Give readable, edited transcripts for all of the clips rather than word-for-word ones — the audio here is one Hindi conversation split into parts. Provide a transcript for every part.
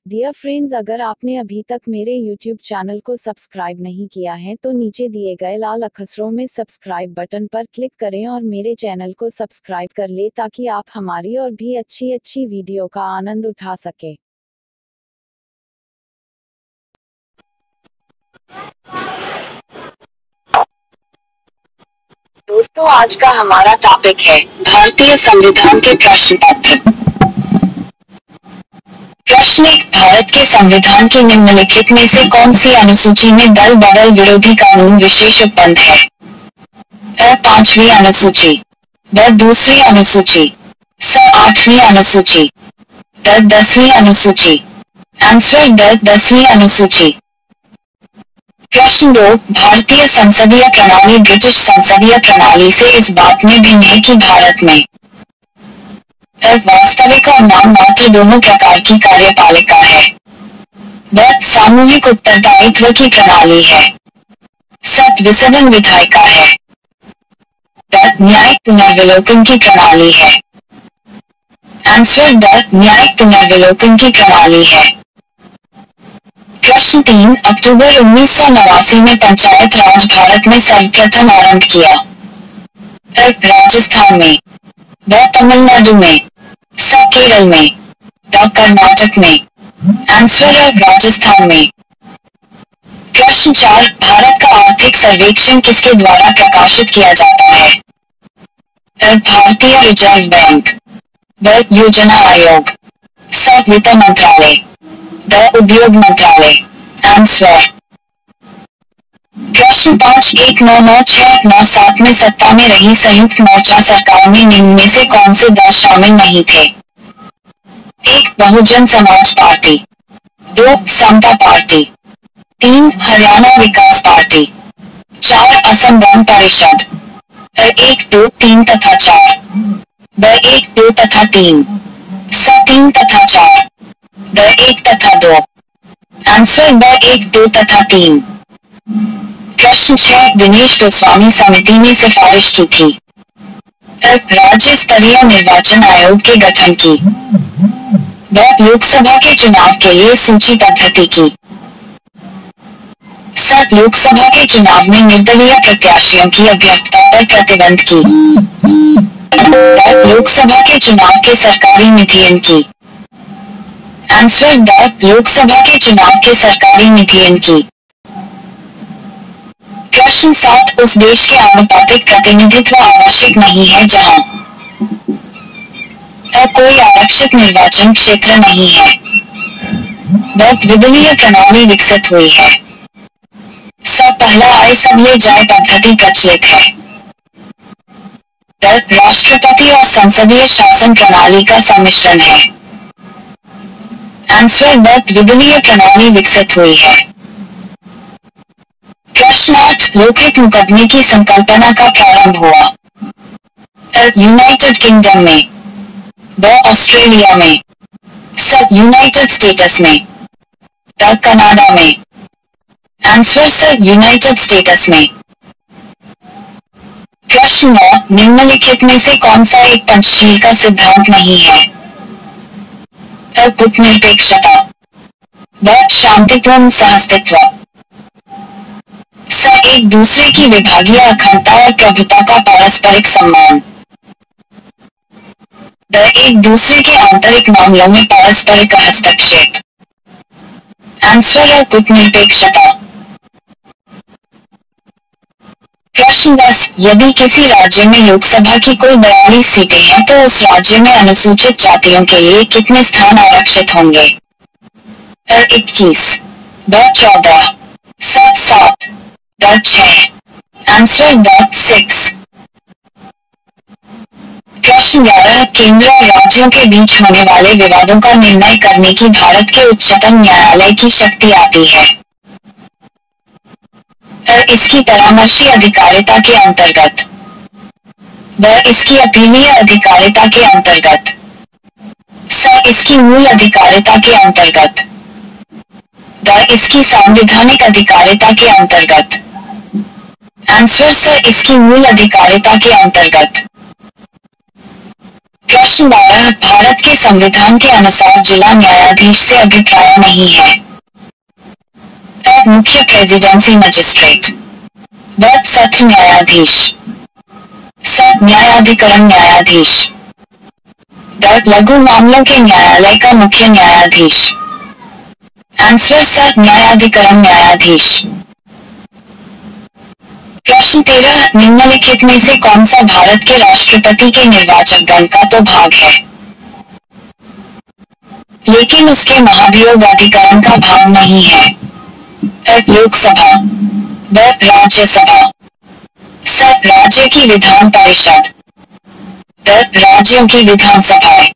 डियर फ्रेंड्स, अगर आपने अभी तक मेरे YouTube चैनल को सब्सक्राइब नहीं किया है तो नीचे दिए गए लाल अक्षरों में सब्सक्राइब बटन पर क्लिक करें और मेरे चैनल को सब्सक्राइब कर ले ताकि आप हमारी और भी अच्छी वीडियो का आनंद उठा सके। दोस्तों, आज का हमारा टॉपिक है भारतीय संविधान के प्रश्न पत्र। प्रश्न 1, भारत के संविधान की निम्नलिखित में से कौन सी अनुसूची में दल बदल विरोधी कानून विशेष उपबंध है? अ 5वीं अनुसूची, ब 2री अनुसूची, स 8वीं अनुसूची, द 10वीं अनुसूची। आंसर द 10वीं अनुसूची। प्रश्न 2, भारतीय संसदीय प्रणाली ब्रिटिश संसदीय प्रणाली से इस बात में भिन्न है कि भारत में वास्तविक और नाम मात्र दोनों प्रकार की कार्यपालिका है। ब सामूहिक उत्तरदायित्व की प्रणाली है। सत विसदन विधायिका है। द न्यायिक पुनर्विलोकन की प्रणाली है। आंसर द न्यायिक पुनर्विलोकन की प्रणाली है। प्रश्न 3, अक्टूबर 1989 में पंचायत राज भारत में सर्वप्रथम आरंभ किया। राजस्थान में, ब तमिलनाडु में, स केरल में, द कर्नाटक में। आंसर है राजस्थान में। प्रश्न 4, भारत का आर्थिक सर्वेक्षण किसके द्वारा प्रकाशित किया जाता है? भारतीय रिजर्व बैंक, ब योजना आयोग, स वित्त मंत्रालय, द उद्योग मंत्रालय। आंसर। प्रश्न 5, 1996-97 में सत्ता में रही संयुक्त मोर्चा सरकार में निम्न में से कौन से दल शामिल नहीं थे? 1 बहुजन समाज पार्टी, 2 समता पार्टी, 3 हरियाणा विकास पार्टी, 4 असम गण परिषद। 1, 2, 3 तथा 4, ब 1, 2 तथा 3, स 3 तथा 4, द 1 तथा 2। आंसर ब 1, 2 तथा 3। प्रश्न 6, दिनेश गोस्वामी समिति ने सिफारिश की थी। राज्य स्तरीय निर्वाचन आयोग के गठन की, ब लोकसभा के चुनाव के लिए सूची पद्धति की, स लोकसभा के चुनाव में निर्दलीय प्रत्याशियों की अभ्यर्थता पर प्रतिबंध की, द लोकसभा के चुनाव के सरकारी निधियन की। आंसर द लोकसभा के चुनाव के सरकारी निधियन की। प्रश्न 7, उस देश के आनुपातिक प्रतिनिधित्व आवश्यक नहीं है जहां कोई आरक्षित निर्वाचन क्षेत्र नहीं है। ब द्विदलीय प्रणाली विकसित हुई है। स पहला आए सब ले जाए पद्धति प्रचलित है। द राष्ट्रपति और संसदीय शासन प्रणाली का सम्मिश्रण है। आंसर ब द्विदलीय प्रणाली विकसित हुई है। प्रश्न 8, लोकहित मुकदमे की संकल्पना का प्रारंभ हुआ। यूनाइटेड किंगडम में, ब ऑस्ट्रेलिया में, स यूनाइटेड स्टेट्स में, द कनाडा में। आंसर स यूनाइटेड स्टेट्स में। प्रश्न 9, निम्नलिखित में से कौन सा एक पंचशील का सिद्धांत नहीं है? गुटनिरपेक्षता, ब शांतिपूर्ण सहअस्तित्व, स एक दूसरे की विभागीय अखंडता और प्रभुता का पारस्परिक सम्मान, द एक दूसरे के आंतरिक मामलों में पारस्परिक हस्तक्षेप। आंसर है गुटनिरपेक्षता। प्रश्न 10, यदि किसी राज्य में लोकसभा की कुल 42 सीटें हैं तो उस राज्य में अनुसूचित जातियों के लिए कितने स्थान आरक्षित होंगे? 21, ब 14, स 7, द 6। Answer the 6। प्रश्न 11, केंद्र और राज्यों के बीच होने वाले विवादों का निर्णय करने की भारत के उच्चतम न्यायालय की शक्ति आती है। इसकी परामर्शी अधिकारिता के अंतर्गत, ब इसकी अपीलीय अधिकारिता के अंतर्गत, स इसकी मूल अधिकारिता के अंतर्गत, द इसकी संवैधानिक अधिकारिता के अंतर्गत। आंसर स इसकी मूल अधिकारिता के अंतर्गत। प्रश्न 12, भारत के संविधान के अनुसार जिला न्यायाधीश से अभिप्राय नहीं है। मुख्य प्रेसिडेंसी मजिस्ट्रेट। सत्र न्यायाधीश। न्यायाधिकरण न्यायाधीश। लघु मामलों के न्यायालय का मुख्य न्यायाधीश। आंसर न्यायाधिकरण न्यायाधीश। प्रश्न 13, निम्नलिखित में से कौन सा भारत के राष्ट्रपति के निर्वाचक गण का तो भाग है, लेकिन उसके महाभियोग अधिकरण का भाग नहीं है? लोकसभा। राज्यसभा। राज्य की विधान परिषद। राज्यों की विधानसभाएं।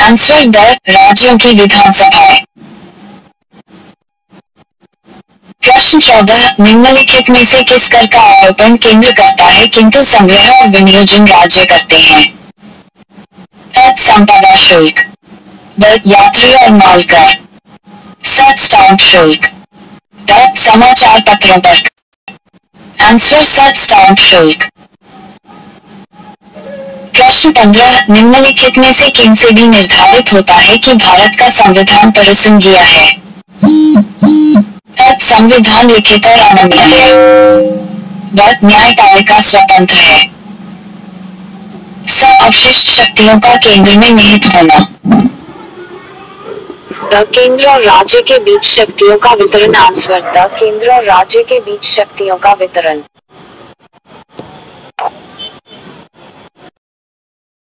आंसर राज्यों की विधानसभाएं। प्रश्न 14, निम्नलिखित में से किस कर का आरोपण केंद्र करता है किंतु संग्रह और विनियोजन राज्य करते हैं? संपदा शुल्क। यात्री और माल कर। स्टाम्प शुल्क। समाचार पत्रों पर। आंसर स्टाम्प शुल्क। प्रश्न 15, निम्नलिखित में से किन से भी निर्धारित होता है कि भारत का संविधान परिसंघीय है? संविधान लिखित और अनम्य है। न्यायपालिका स्वतंत्र है। अवशिष्ट शक्तियों का केंद्र में निहित होना। केंद्र और राज्य के बीच शक्तियों का वितरण। आंसर केंद्र और राज्य के बीच शक्तियों का वितरण।